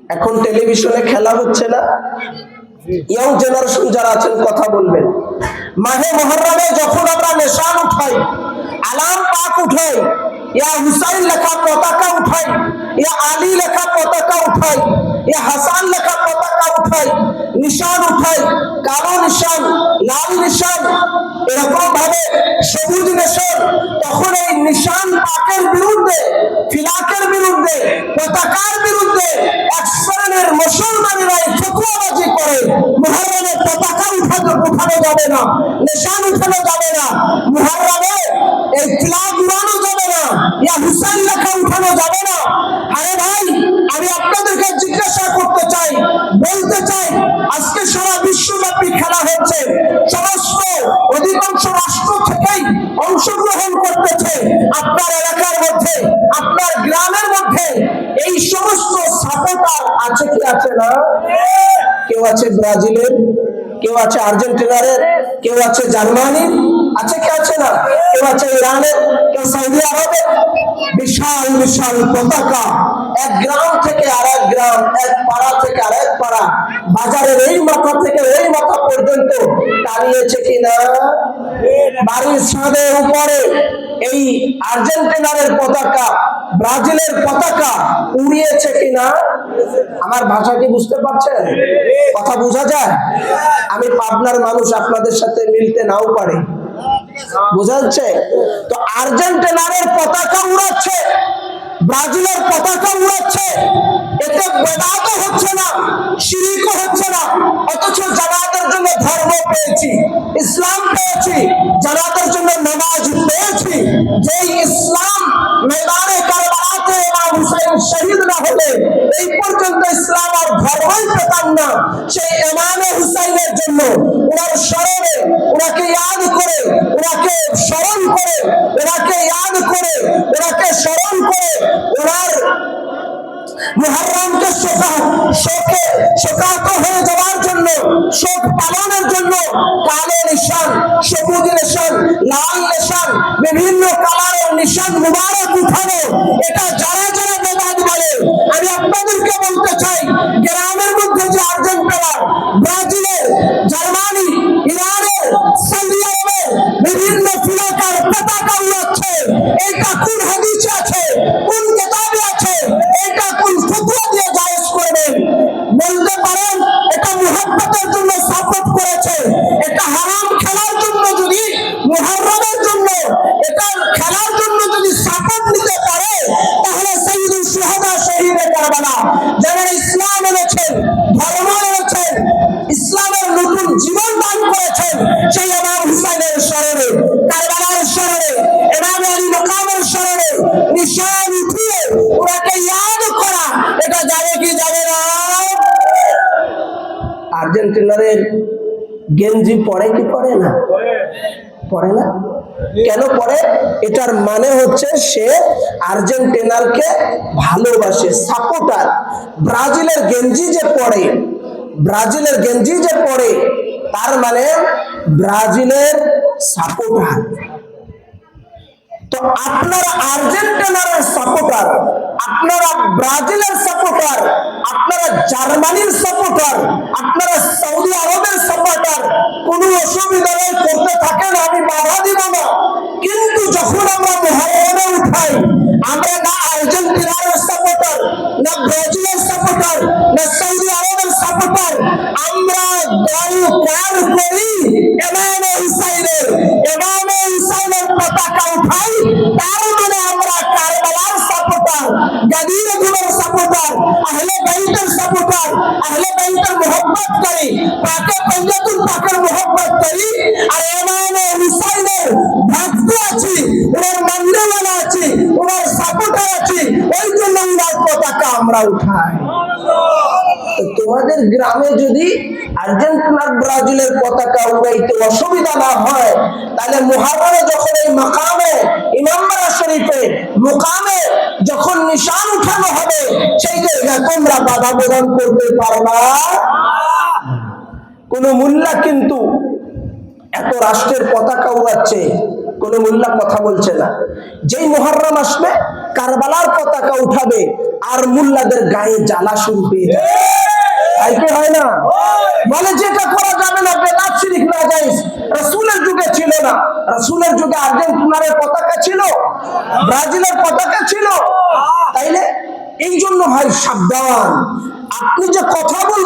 এখন টেলিভিশনে খেলা হচ্ছে না? ইয়ং জেনারেশন যারা আছেন কথা বলবেন। মাহে মুহররমে যখন আমরা নিশান উঠাই, আলাম পাক উঠাই, ইয়া হুসাইন লেখা পতাকা উঠাই, ইয়া আলী লেখা পতাকা উঠাই, ইয়া হাসান লেখা পতাকা উঠাই, নিশান উঠাই, কালো নিশান, লাল নিশান, এরকম ভাবে সবুজ নিশান, তখন এই নিশান পাকের বিরুদ্ধে, ফিলাকের বিরুদ্ধে, পতাকার বিরুদ্ধে এক শ্রেণীর মুসলমানেরা ফতোয়াবাজি করে। মুহররমে পতাকা উঠানো যাবে না, নিশান উঠানো যাবে না, মুহররমে এই ফ্ল্যাগ উড়ানো যাবে না, ইয়া হুসাইন লেখা উঠানো যাবে না। আরে ভাই, আমি আপনাদেরকে জিজ্ঞাসা করতে চাই, বলতে চাই, আজকে সারা বিশ্বব্যাপী খেলা হচ্ছে, সমস্ত অধিকাংশ রাষ্ট্র থেকেই অংশগ্রহণ করতেছে। আপনার এলাকার মধ্যে, আপনার গ্রামের মধ্যে এই সমস্ত সাপোর্টার আছে কি আছে না? কেউ আছে ব্রাজিলের, কেউ আছে আর্জেন্টিনার, কেউ আছে জার্মানির, আছে কি আছে না? কেউ আছে ইরানের, কেউ সৌদি আরবের। বিশাল বিশাল পতাকা এক গ্রাম থেকে আরেক গ্রাম, এক পাড়া থেকে আরেক পাড়া, বাজারের এই মাথা থেকে ওই মাথা পর্যন্ত টানিয়েছে কিনা? বাড়ির ছাদের উপরে এই আর্জেন্টিনার পতাকা, ব্রাজিলের পতাকা উড়িয়েছে কিনা? আমার ভাষা কি বুঝতে পারছেন? কথা বোঝা যায়? আমি পাবনার মানুষ, আপনাদের সাথে মিলতে নাও পারে, বোঝা যাচ্ছে তো? আর্জেন্টিনার পতাকা উড়াচ্ছে, ব্রাজিলের পতাকা উড়াচ্ছে, এতে বেদাতও হচ্ছে না, শিরকও হচ্ছে না, অথচ জামাতের জন্য ধর্ম পেয়েছি, ইসলাম পেয়েছি, জামাতের জন্য নামাজ পেয়েছি। যেই ইসলাম ময়দানে কারবালাতে ইমাম হুসাইন শহীদ না হলে এই পর্যন্ত ইসলাম আর ধর্মই পেতাম না, সেই ইমামে হুসাইনের জন্য, ওনার স্মরণে, ওনাকে ইয়াদ করে, ওনাকে স্মরণ করে, ওনাকে ইয়াদ করে, ওনাকে স্মরণ করে, ওনার মুহররমকে শোকাহত হয়ে যাওয়ার জন্য, শোক পালনের জন্য কালো নিশান, সবুজ নিশান, লাল নিশান, বিভিন্ন কালারের নিশান মুবারক উঠানো, এটা যারা যারা বেদাত বলে, আমি আপনাদেরকে বলতে চাই, গ্রামের মধ্যে যে আর্জেন্টিনা, ব্রাজিলের, জার্মানি, ইরানের, সৌদি আরবের বিভিন্ন ফিলাকার পতাকা উড়াচ্ছে, এটা কোন হাদিসে আছে, কোন কিতাবে আছে, এটা কোন ফতোয়া দিয়ে জায়েজ করবেন? বলতে পারেন এটা মুহাব্বতের জন্য সাপোর্ট করেছে, এটা হারাম খেলার জন্য, যদি মুহররমের জন্য, এটা খেলার জন্য যদি সাপোর্ট নিতে পারে, তাহলে সাইয়্যিদুশ শুহাদা শহীদে কারবালা, যারা ইসলাম এনেছেন, ধর্ম এনেছেন, ইসলামের নতুন জীবন দান করেছেন, সেই ইমাম হুসাইনের স্মরণে, কারবালার স্মরণে, ইমাম আলী মাকামের স্মরণে নিশান উঠিয়ে ওনাকে ইয়াদ করা, এটা যাবে কি যাবে না? আর্জেন্টিনার গেঞ্জি পরে কি পরে না? পরে না? কেন পরে? এটার মানে হচ্ছে সে আর্জেন্টিনারকে ভালোবাসে, সাপোর্টার। ব্রাজিলের গেঞ্জি যে পরে, ব্রাজিলের গেঞ্জি যে পরে, তার মানে ব্রাজিলের সাপোর্টার। তো আপনারা আর্জেন্টিনার সাপোর্টার, আপনারা ব্রাজিলের সাপোর্টার, আপনারা জার্মানির সাপোর্টার, আপনারা সৌদি আরবের সাপোর্টার, কোনো অসুবিধা নেই, করতে থাকেন, আমি বাধা দিব না। কিন্তু যখন আমরা মুহররমে উঠাই, আমরা না আর্জেন্টিনার সাপোর্টার, না ব্রাজিলের সাপোর্টার, না সৌদি আরবের সাপোর্টার, আমরা দল কার করি ইমামে হুসাইনের, ইমামে হুসাইনের পতাকা উঠাই, তার মানে আমরা কারবালার সাপোর্টার, গাদির গুলোর সাপোর্টার, আহলে বাইতের সাপোর্টার, আহলে বাইতের মোহাব্বত করি, পাকে পঞ্জাতুল পাকের মোহাব্বত করি, আর ইমামে হুসাইনের ভক্ত আছি, ওনার মাননেওয়ালা আছি, ওনার সাপোর্টার আছি, ওই জন্য ওনার পতাকা আমরা উঠাই। তোমাদের গ্রামে যদি আর্জেন্টিনার ব্রাজিলের পতাকা উড়াইতে অসুবিধা না হয়, তাহলে মুহররমে যখন এই মাকামে ইমামবাড়া শরীফে মুকামে যখন নিশান উঠানো হবে, সেই জায়গায় তোমরা বাধা প্রদান করতে পারবা। কোন মুল্লা কিন্তু এত রাষ্ট্রের পতাকা উড়াচ্ছে, কোন মুল্লা কথা বলছে না। যেই মুহররম আসবে কারবালার পতাকা উঠাবে, আর মুল্লাদের গায়ে জ্বালা শুরু হয়ে যায়। তাই কি হয় না? বলে যেটা করা যাবে না, বেদাত শিরক নাজায়েজ। রাসূলের যুগে ছিল না। রাসূলের যুগে আর্জেন্টিনার পতাকা ছিল, ব্রাজিলের পতাকা ছিল। তাইলে এই জন্য ভাই সাবধান, আপনি যে কথা বলবেন